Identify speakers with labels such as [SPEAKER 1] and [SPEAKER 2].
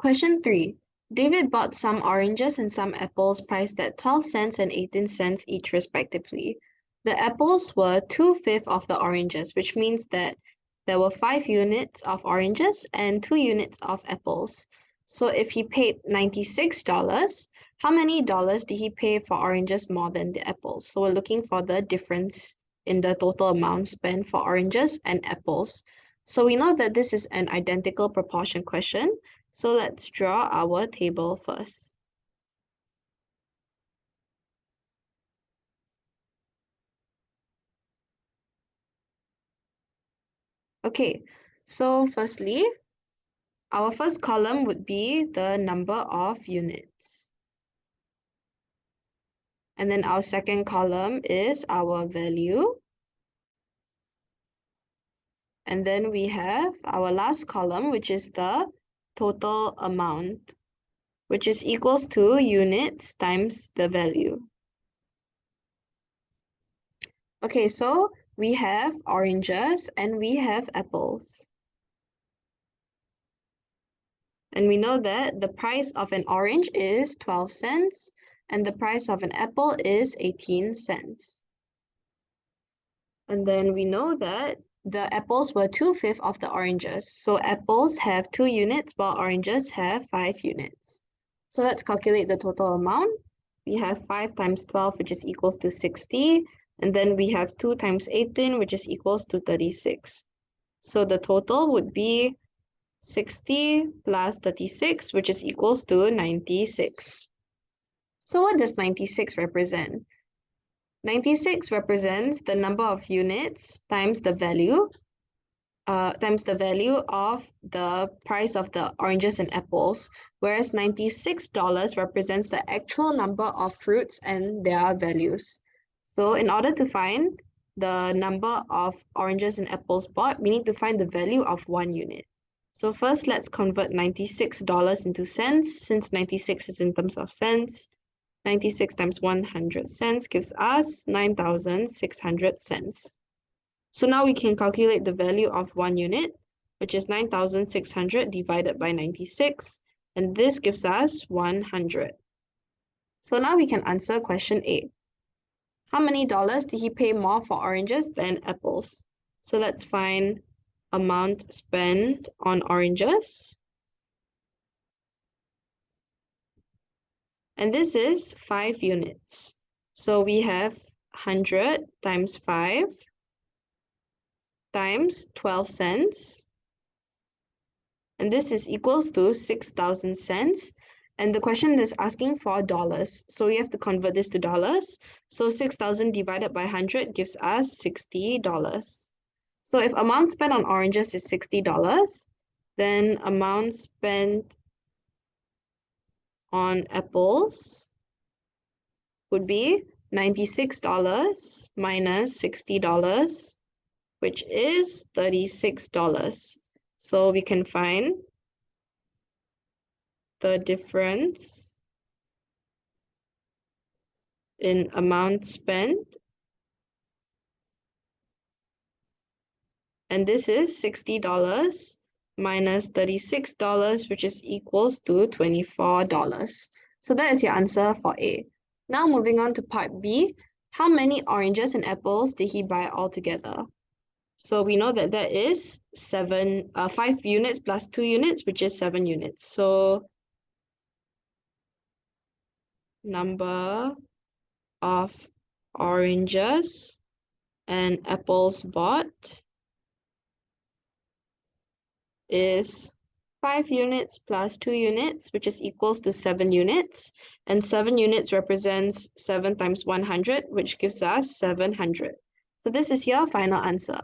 [SPEAKER 1] Question 3. David bought some oranges and some apples priced at 12 cents and 18 cents each respectively. The apples were 2/5 of the oranges, which means that there were 5 units of oranges and 2 units of apples. So if he paid $96, how many dollars did he pay for oranges more than the apples? So we're looking for the difference in the total amount spent for oranges and apples. So we know that this is an identical proportion question. So let's draw our table first. Okay, so firstly, our first column would be the number of units. And then our second column is our value. And then we have our last column, which is the total amount, which is equals to units times the value. Okay, so we have oranges and we have apples. And we know that the price of an orange is 12 cents and the price of an apple is 18 cents. And then we know that the apples were 2/5 of the oranges. So apples have 2 units while oranges have 5 units. So let's calculate the total amount. We have 5 times 12, which is equals to 60. And then we have 2 times 18, which is equals to 36. So the total would be 60 plus 36, which is equals to 96. So what does 96 represent? 96 represents the number of units times the value of the price of the oranges and apples, whereas $96 represents the actual number of fruits and their values. So in order to find the number of oranges and apples bought, we need to find the value of 1 unit. So first, let's convert $96 into cents, since 96 is in terms of cents. 96 times 100 cents gives us 9,600 cents. So now we can calculate the value of 1 unit, which is 9,600 divided by 96, and this gives us 100. So now we can answer question A. How many dollars did he pay more for oranges than apples? So let's find amount spent on oranges. And this is 5 units. So we have 100 times 5 times 12 cents. And this is equals to 6,000 cents. And the question is asking for dollars. So we have to convert this to dollars. So 6,000 divided by 100 gives us $60. So if amount spent on oranges is $60, then amount spent on apples would be $96 minus $60, which is $36. So we can find the difference in amount spent. And this is $60 minus $36, which is equals to $24. So that is your answer for A. Now moving on to part B, how many oranges and apples did he buy altogether? So we know that that is 5 units plus 2 units, which is 7 units. So number of oranges and apples bought is 5 units plus 2 units, which is equals to 7 units. And 7 units represents 7 times 100, which gives us 700. So this is your final answer.